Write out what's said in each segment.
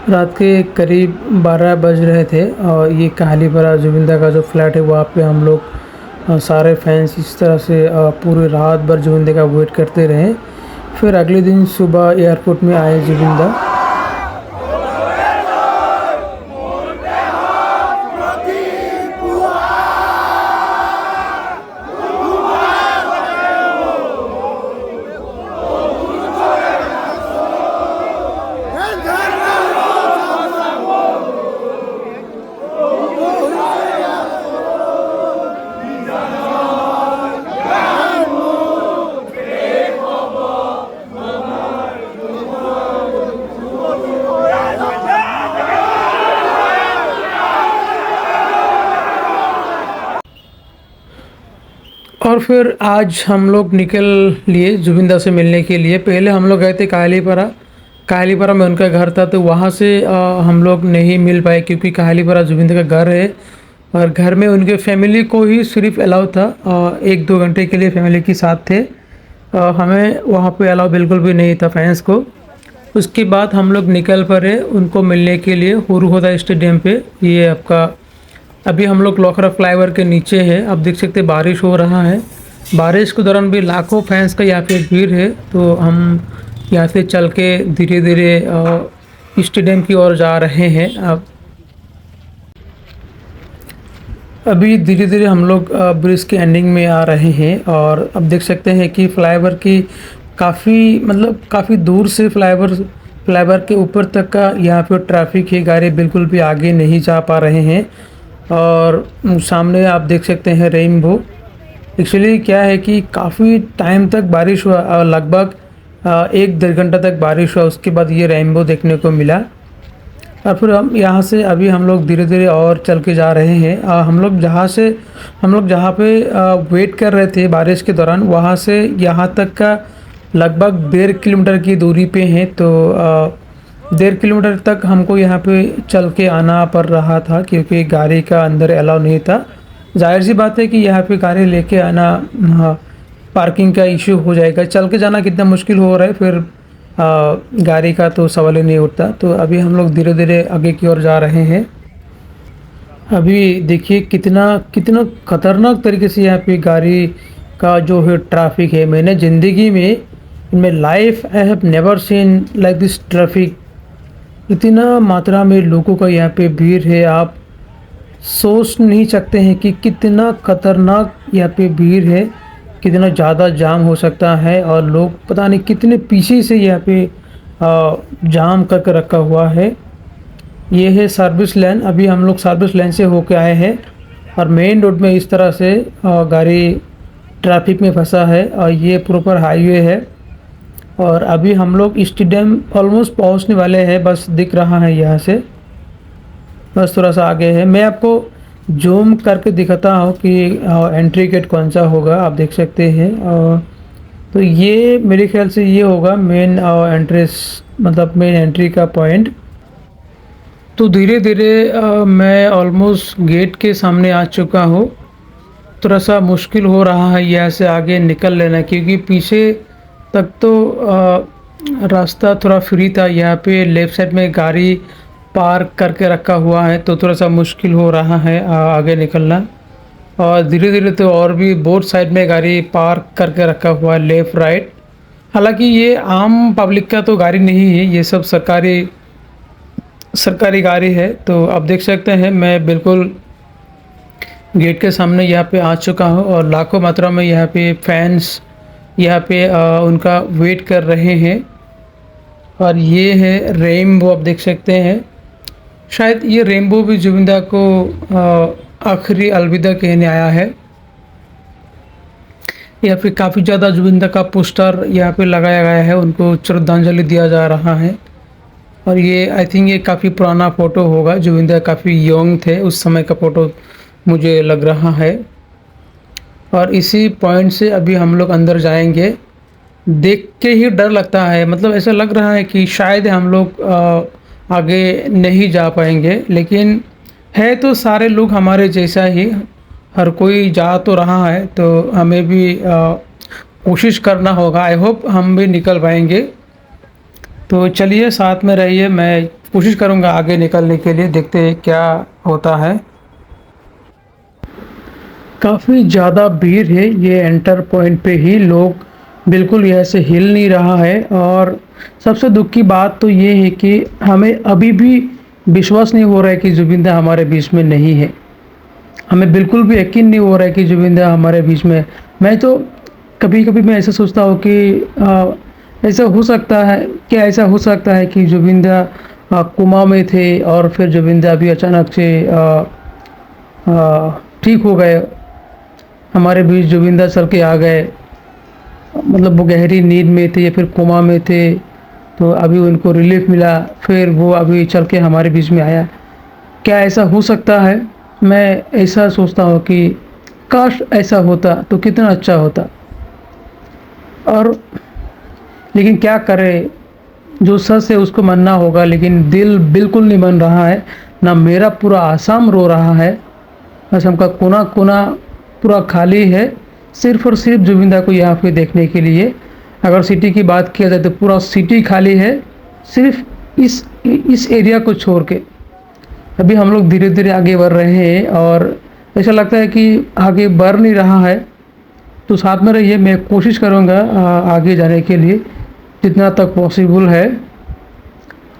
रात के करीब 12 बज रहे थे और ये कालीपारा जुबिंदा का जो फ्लैट है वहाँ पे हम लोग सारे फैंस इस तरह से पूरी रात भर जुबिंदा का वेट करते रहे। फिर अगले दिन सुबह एयरपोर्ट में आए जुबिंदा। और फिर आज हम लोग निकल लिए जुबिंदा से मिलने के लिए। पहले हम लोग गए थे कालीपारा में उनका घर था, तो वहाँ से हम लोग नहीं मिल पाए क्योंकि कालीपारा जुबिंदा का घर है और घर में उनके फैमिली को ही सिर्फ अलाउ था 1-2 घंटे के लिए फैमिली के साथ थे। हमें वहाँ पे अलाउ बिल्कुल भी नहीं था फैंस को। उसके बाद हम लोग निकल पड़े उनको मिलने के लिए हुरू-होदा स्टेडियम पे। ये आपका अभी हम लोग लोखरा फ्लाईओवर के नीचे है। आप देख सकते हैं बारिश हो रहा है। बारिश के दौरान भी लाखों फैंस का यहाँ पे भीड़ है। तो हम यहाँ से चल के धीरे धीरे स्टेडियम की ओर जा रहे हैं। अब अभी धीरे धीरे हम लोग ब्रिज के एंडिंग में आ रहे हैं और अब देख सकते हैं कि फ्लाईओवर की काफ़ी दूर से फ्लाईओवर के ऊपर तक का यहाँ पे ट्रैफिक है। गाड़ी बिल्कुल भी आगे नहीं जा पा रहे हैं। और सामने आप देख सकते हैं रेनबो। एक्चुअली क्या है कि काफ़ी टाइम तक बारिश हुआ, लगभग 1-1.5 घंटा तक बारिश हुआ। उसके बाद ये रेनबो देखने को मिला। और फिर हम यहाँ से अभी हम लोग धीरे धीरे और चल के जा रहे हैं। हम लोग जहाँ पे वेट कर रहे थे बारिश के दौरान, वहाँ से यहाँ तक का लगभग 1.5 किलोमीटर की दूरी पे हैं। तो 1.5 किलोमीटर तक हमको यहाँ पे चल के आना पड़ रहा था क्योंकि गाड़ी का अंदर अलाउ नहीं था। जाहिर सी बात है कि यहाँ पे गाड़ी लेके आना पार्किंग का इशू हो जाएगा। चल के जाना कितना मुश्किल हो रहा है, फिर गाड़ी का तो सवाल ही नहीं उठता। तो अभी हम लोग धीरे धीरे आगे की ओर जा रहे हैं। अभी देखिए कितना कितना ख़तरनाक तरीके से यहाँ पे गाड़ी का जो है ट्रैफिक है। मैंने ज़िंदगी में in my life I have never seen like this traffic. इतना मात्रा में लोगों का यहाँ पे भीड़ है, आप सोच नहीं सकते हैं कि कितना खतरनाक यहाँ पे भीड़ है, कितना ज़्यादा जाम हो सकता है। और लोग पता नहीं कितने पीछे से यहाँ पे जाम करके रखा हुआ है। ये है सर्विस लेन। अभी हम लोग सर्विस लेन से होके आए हैं और मेन रोड में इस तरह से गाड़ी ट्रैफिक में फंसा है और ये प्रॉपर हाईवे है। और अभी हम लोग स्टेडियम ऑलमोस्ट पहुंचने वाले हैं, बस दिख रहा है यहाँ से, बस थोड़ा सा आगे है। मैं आपको जूम करके दिखाता हूँ कि एंट्री गेट कौन सा होगा। आप देख सकते हैं। तो ये मेरे ख्याल से ये होगा मेन मेन एंट्री का पॉइंट। तो धीरे धीरे मैं ऑलमोस्ट गेट के सामने आ चुका हूँ। थोड़ा सा मुश्किल हो रहा है यहाँ से आगे निकल लेना क्योंकि पीछे तक तो रास्ता थोड़ा फ्री था। यहाँ पे लेफ़्ट साइड में गाड़ी पार्क करके रखा हुआ है, तो थोड़ा सा मुश्किल हो रहा है आगे निकलना। और धीरे धीरे तो और भी बोथ साइड में गाड़ी पार्क करके रखा हुआ है, लेफ़्ट राइट। हालांकि ये आम पब्लिक का तो गाड़ी नहीं है, ये सब सरकारी गाड़ी है। तो आप देख सकते हैं मैं बिल्कुल गेट के सामने यहाँ पे आ चुका हूँ और लाखों मात्रा में यहाँ पे फैंस यहाँ पे उनका वेट कर रहे हैं। और ये है रेनबो, आप देख सकते हैं। शायद ये रेनबो भी जुबिंदा को आखिरी अलविदा कहने आया है। यहाँ पे काफ़ी ज़्यादा जुबिंदा का पोस्टर यहाँ पे लगाया गया है, उनको श्रद्धांजलि दिया जा रहा है। और ये आई थिंक ये काफ़ी पुराना फ़ोटो होगा, जुबिंदा काफ़ी यंग थे उस समय का फ़ोटो मुझे लग रहा है। और इसी पॉइंट से अभी हम लोग अंदर जाएंगे। देख के ही डर लगता है, मतलब ऐसा लग रहा है कि शायद हम लोग आगे नहीं जा पाएंगे, लेकिन है तो सारे लोग हमारे जैसा ही, हर कोई जा तो रहा है, तो हमें भी कोशिश करना होगा। आई होप हम भी निकल पाएंगे। तो चलिए साथ में रहिए, मैं कोशिश करूँगा आगे निकलने के लिए, देखते हैं क्या होता है। काफ़ी ज़्यादा भीड़ है, ये एंटर पॉइंट पे ही लोग बिल्कुल यहाँ से हिल नहीं रहा है। और सबसे दुख की बात तो ये है कि हमें अभी भी विश्वास नहीं हो रहा है कि जुबिंदा हमारे बीच में नहीं है। हमें बिल्कुल भी यकीन नहीं हो रहा है कि जुबिंदा हमारे बीच में है। मैं तो कभी-कभी मैं ऐसा सोचता हूँ कि ऐसा हो सकता है, क्या ऐसा हो सकता है कि जुबिंदा कोमा में थे और फिर जुबिंदा अभी अचानक से ठीक हो गए, हमारे बीच जुबिंदा चल के आ गए। मतलब वो गहरी नींद में थे या फिर कोमा में थे, तो अभी उनको रिलीफ मिला, फिर वो अभी चल के हमारे बीच में आया। क्या ऐसा हो सकता है? मैं ऐसा सोचता हूँ कि काश ऐसा होता तो कितना अच्छा होता। और लेकिन क्या करें, जो सच है उसको मानना होगा, लेकिन दिल बिल्कुल नहीं मान रहा है। ना मेरा पूरा आसाम रो रहा है, असम का कोना कोना पूरा खाली है, सिर्फ़ और सिर्फ जुबिंदा को यहाँ पे देखने के लिए। अगर सिटी की बात किया जाए तो पूरा सिटी खाली है, सिर्फ इस एरिया को छोड़ के। अभी हम लोग धीरे धीरे आगे बढ़ रहे हैं और ऐसा लगता है कि आगे बढ़ नहीं रहा है। तो साथ में रहिए, मैं कोशिश करूँगा आगे जाने के लिए जितना तक पॉसिबल है।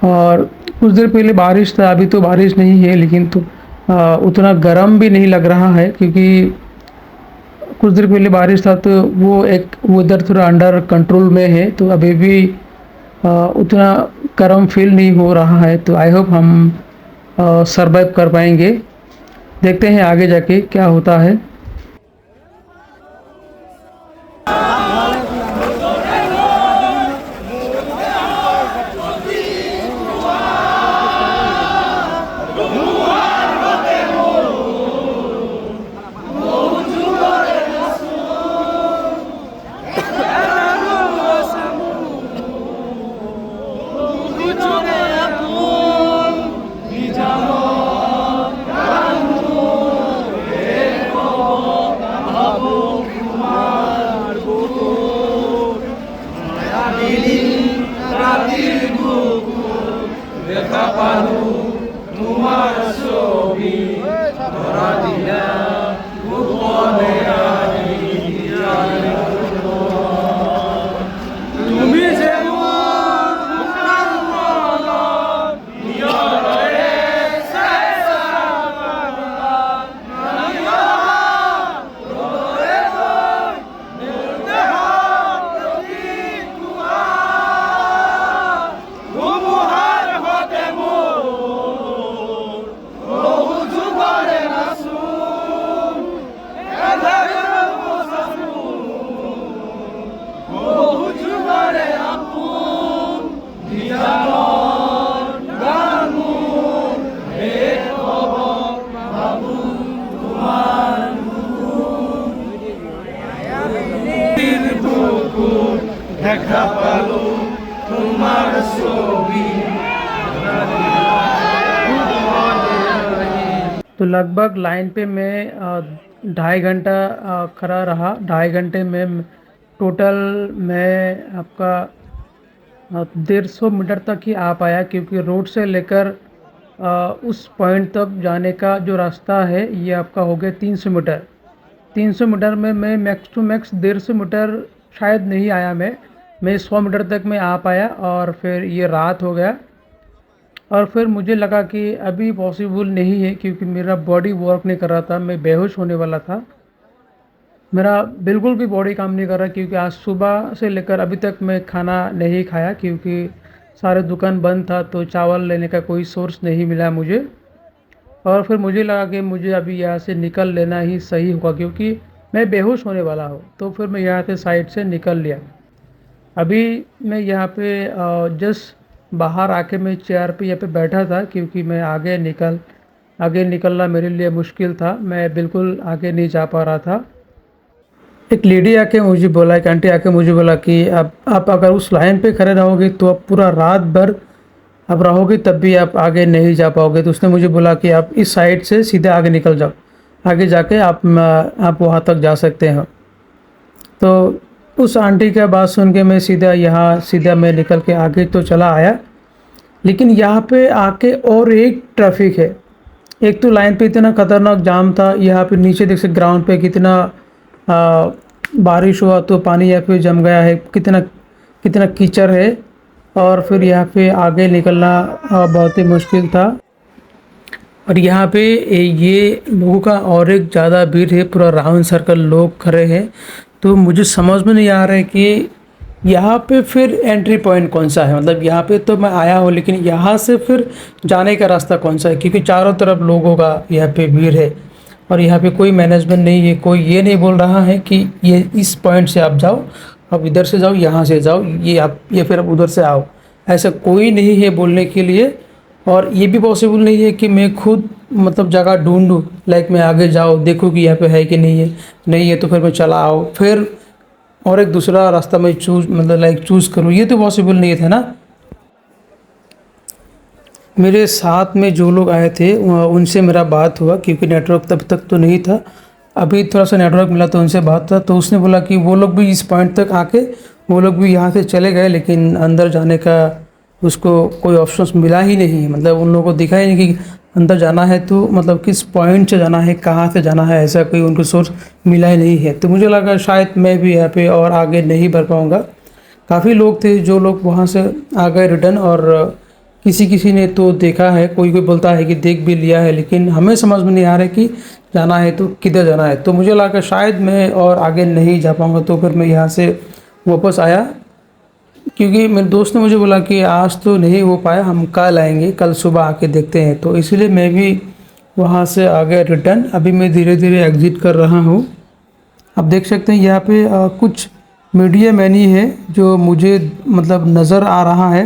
और कुछ देर पहले बारिश था, अभी तो बारिश नहीं है, लेकिन तो उतना गर्म भी नहीं लग रहा है, क्योंकि कुछ देर पहले बारिश था तो वो एक वेदर थोड़ा अंडर कंट्रोल में है, तो अभी भी उतना गर्म फील नहीं हो रहा है। तो आई होप हम सरवाइव कर पाएंगे। देखते हैं आगे जाके क्या होता है। तो लगभग लाइन पे मैं 2.5 घंटा खड़ा रहा। 2.5 घंटे में टोटल मैं आपका 150 मीटर तक ही आ पाया, क्योंकि रोड से लेकर उस पॉइंट तक जाने का जो रास्ता है ये आपका हो गया 300 मीटर। 300 मीटर में मैं मैक्स टू मैक्स 150 मीटर शायद नहीं आया। मैं 100 मीटर तक मैं आ पाया और फिर ये रात हो गया। और फिर मुझे लगा कि अभी पॉसिबल नहीं है, क्योंकि मेरा बॉडी वर्क नहीं कर रहा था, मैं बेहोश होने वाला था। मेरा बिल्कुल भी बॉडी काम नहीं कर रहा, क्योंकि आज सुबह से लेकर अभी तक मैं खाना नहीं खाया, क्योंकि सारे दुकान बंद था, तो चावल लेने का कोई सोर्स नहीं मिला मुझे। और फिर मुझे लगा कि मुझे अभी यहाँ से निकल लेना ही सही होगा, क्योंकि मैं बेहोश होने वाला हूँ। तो फिर मैं यहाँ से साइड से निकल लिया। अभी मैं यहाँ पे जस्ट बाहर आके मैं चेयर पे यहाँ पे बैठा था, क्योंकि मैं आगे निकलना मेरे लिए मुश्किल था। मैं बिल्कुल आगे नहीं जा पा रहा था। एक लेडी आके मुझे बोला, एक आंटी आके मुझे बोला कि आप अगर उस लाइन पे खड़े रहोगे तो आप पूरा रात भर आप रहोगे, तब भी आप आगे नहीं जा पाओगे। तो उसने मुझे बोला कि आप इस साइड से सीधे आगे निकल जाओ, आगे जाके आप वहाँ तक जा सकते हैं। तो उस आंटी का बात सुन के मैं सीधा मैं निकल के आगे तो चला आया। लेकिन यहाँ पे आके और एक ट्रैफिक है। एक तो लाइन पे इतना खतरनाक जाम था, यहाँ पे नीचे देख सकते ग्राउंड पे कितना आ, बारिश हुआ तो पानी यहाँ पे जम गया है, कितना कितना कीचड़ है। और फिर यहाँ पे आगे निकलना बहुत ही मुश्किल था। और यहाँ पे ये लोगों का और एक ज़्यादा भीड़ है, पूरा राउंड सर्कल लोग खड़े हैं। तो मुझे समझ में नहीं आ रहा है कि यहाँ पे फिर एंट्री पॉइंट कौन सा है। मतलब यहाँ पे तो मैं आया हूँ, लेकिन यहाँ से फिर जाने का रास्ता कौन सा है, क्योंकि चारों तरफ लोगों का यहाँ पे भीड़ है। और यहाँ पे कोई मैनेजमेंट नहीं है, कोई ये नहीं बोल रहा है कि ये इस पॉइंट से आप जाओ, आप इधर से जाओ, यहाँ से जाओ, ये आप ये फिर आप उधर से आओ। ऐसा कोई नहीं है बोलने के लिए। और ये भी पॉसिबल नहीं है कि मैं खुद मतलब जगह ढूंढूं, लाइक मैं आगे जाऊँ देखूँ कि यहाँ पे है कि नहीं है तो फिर मैं चला आऊँ, फिर और एक दूसरा रास्ता मैं चूज़ करूँ। ये तो पॉसिबल नहीं था ना। मेरे साथ में जो लोग आए थे उनसे मेरा बात हुआ, क्योंकि नेटवर्क तब तक तो नहीं था। अभी थोड़ा सा नेटवर्क मिला तो उनसे बात था, तो उसने बोला कि वो लोग भी इस पॉइंट तक आके वो लोग भी यहाँ से चले गए, लेकिन अंदर जाने का उसको कोई ऑप्शन मिला ही नहीं। मतलब उन लोगों को दिखा ही नहीं कि अंदर जाना है तो मतलब किस पॉइंट से जाना है, कहाँ से जाना है, ऐसा कोई उनको सोर्स मिला ही नहीं है। तो मुझे लगा शायद मैं भी यहाँ पे और आगे नहीं बढ़ पाऊँगा। काफ़ी लोग थे जो लोग वहाँ से आ गए रिटर्न, और किसी किसी ने तो देखा है, कोई कोई बोलता है कि देख भी लिया है, लेकिन हमें समझ में नहीं आ रहा है कि जाना है तो किधर जाना है। तो मुझे लगा शायद मैं और आगे नहीं जा पाऊँगा, तो फिर मैं यहाँ से वापस आया। क्योंकि मेरे दोस्त ने मुझे बोला कि आज तो नहीं हो पाया, हम कल आएंगे, कल सुबह आके देखते हैं। तो इसलिए मैं भी वहाँ से आ गया रिटर्न। अभी मैं धीरे धीरे एग्ज़िट कर रहा हूँ। आप देख सकते हैं यहाँ पे कुछ मीडिया मैन ही है जो मुझे मतलब नज़र आ रहा है।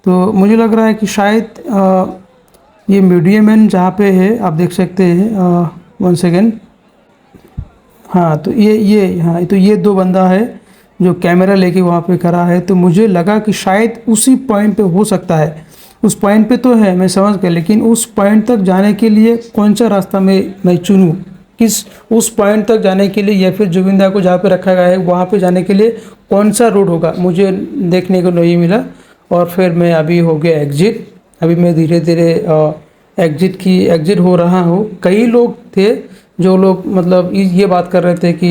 तो मुझे लग रहा है कि शायद ये मीडिया मैन जहाँ पे है, आप देख सकते हैं, 1 सेकेंड। हाँ, तो ये दो बंदा है जो कैमरा लेके वहाँ पे खड़ा है। तो मुझे लगा कि शायद उसी पॉइंट पे हो सकता है। उस पॉइंट पे तो है, मैं समझ गया, लेकिन उस पॉइंट तक जाने के लिए कौन सा रास्ता मैं चुनूँ, किस उस पॉइंट तक जाने के लिए, या फिर जुबिंदा को जहाँ पे रखा गया है वहाँ पे जाने के लिए कौन सा रूट होगा, मुझे देखने को नहीं मिला। और फिर मैं अभी हो गया एग्ज़िट। अभी मैं धीरे धीरे एग्ज़िट हो रहा हूँ। कई लोग थे जो लोग मतलब ये बात कर रहे थे कि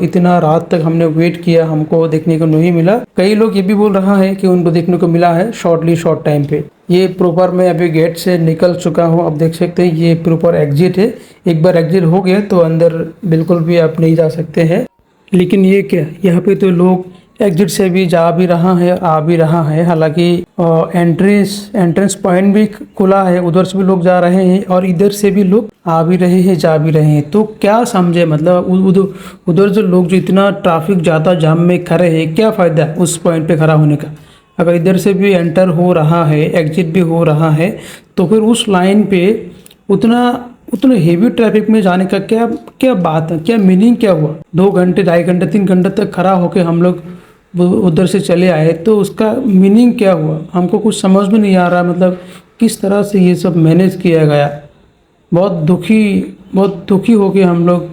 इतना रात तक हमने वेट किया, हमको देखने को नहीं मिला। कई लोग ये भी बोल रहा है कि उनको देखने को मिला है शॉर्ट टाइम पे। ये प्रॉपर मैं अभी गेट से निकल चुका हूँ। अब देख सकते हैं ये प्रॉपर एग्ज़िट है। एक बार एग्ज़िट हो गया तो अंदर बिल्कुल भी आप नहीं जा सकते हैं। लेकिन ये क्या, यहाँ पे तो लोग एग्जिट से भी जा भी रहा है, आ भी रहा है। हालांकि एंट्रेंस पॉइंट भी खुला है, उधर से भी लोग जा रहे हैं और इधर से भी लोग आ भी रहे हैं, जा भी रहे हैं। तो क्या समझे, मतलब उधर जो लोग जो इतना ट्रैफिक ज़्यादा जाम में खड़े हैं, क्या फ़ायदा उस पॉइंट पे खड़ा होने का। अगर इधर से भी एंटर हो रहा है, एग्जिट भी हो रहा है, तो फिर उस लाइन पे उतने हेवी ट्रैफिक में जाने का क्या क्या बात है, क्या मीनिंग क्या हुआ। 2 घंटे, 2.5 घंटे, 3 घंटे तक खड़ा होके हम लोग उधर से चले आए, तो उसका मीनिंग क्या हुआ, हमको कुछ समझ में नहीं आ रहा। मतलब किस तरह से ये सब मैनेज किया गया। बहुत दुखी होके हम लोग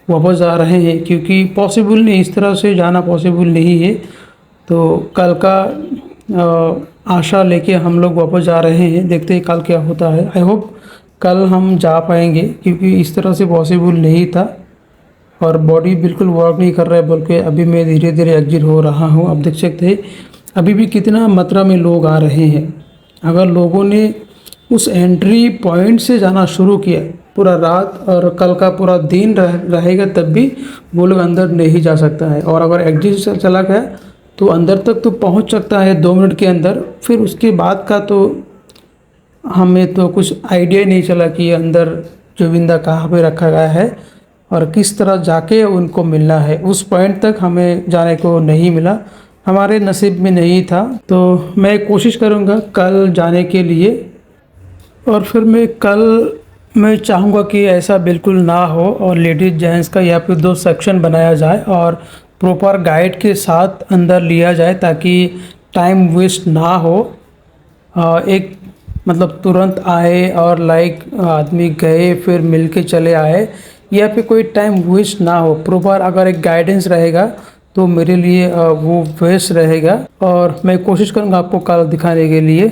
वापस आ रहे हैं, क्योंकि पॉसिबल नहीं, इस तरह से जाना पॉसिबल नहीं है। तो कल का आशा लेके हम लोग वापस जा रहे हैं, देखते हैं कल क्या होता है। आई होप कल हम जा पाएंगे, क्योंकि इस तरह से पॉसिबल नहीं था और बॉडी बिल्कुल वर्क नहीं कर रहा है। बल्कि अभी मैं धीरे धीरे एग्जिट हो रहा हूँ। अब देख सकते हैं अभी भी कितना मात्रा में लोग आ रहे हैं। अगर लोगों ने उस एंट्री पॉइंट से जाना शुरू किया, पूरा रात और कल का पूरा दिन रहेगा, तब भी वो लोग अंदर नहीं जा सकता है। और अगर एग्जिट से चला गया तो अंदर तक तो पहुंच सकता है 2 मिनट के अंदर, फिर उसके बाद का तो हमें तो कुछ आइडिया नहीं चला कि अंदर जुबिंदा कहाँ पे रखा गया है और किस तरह जाके उनको मिलना है। उस पॉइंट तक हमें जाने को नहीं मिला, हमारे नसीब में नहीं था। तो मैं कोशिश करूँगा कल जाने के लिए। और फिर मैं चाहूँगा कि ऐसा बिल्कुल ना हो और लेडीज़ जेंट्स का यहाँ पे 2 सेक्शन बनाया जाए और प्रॉपर गाइड के साथ अंदर लिया जाए, ताकि टाइम वेस्ट ना हो। एक मतलब तुरंत आए और लाइक आदमी गए फिर मिल के चले आए, या फिर कोई टाइम वेस्ट ना हो। प्रॉपर अगर एक गाइडेंस रहेगा तो मेरे लिए वो बेस्ट रहेगा। और मैं कोशिश करूँगा आपको कल दिखाने के लिए।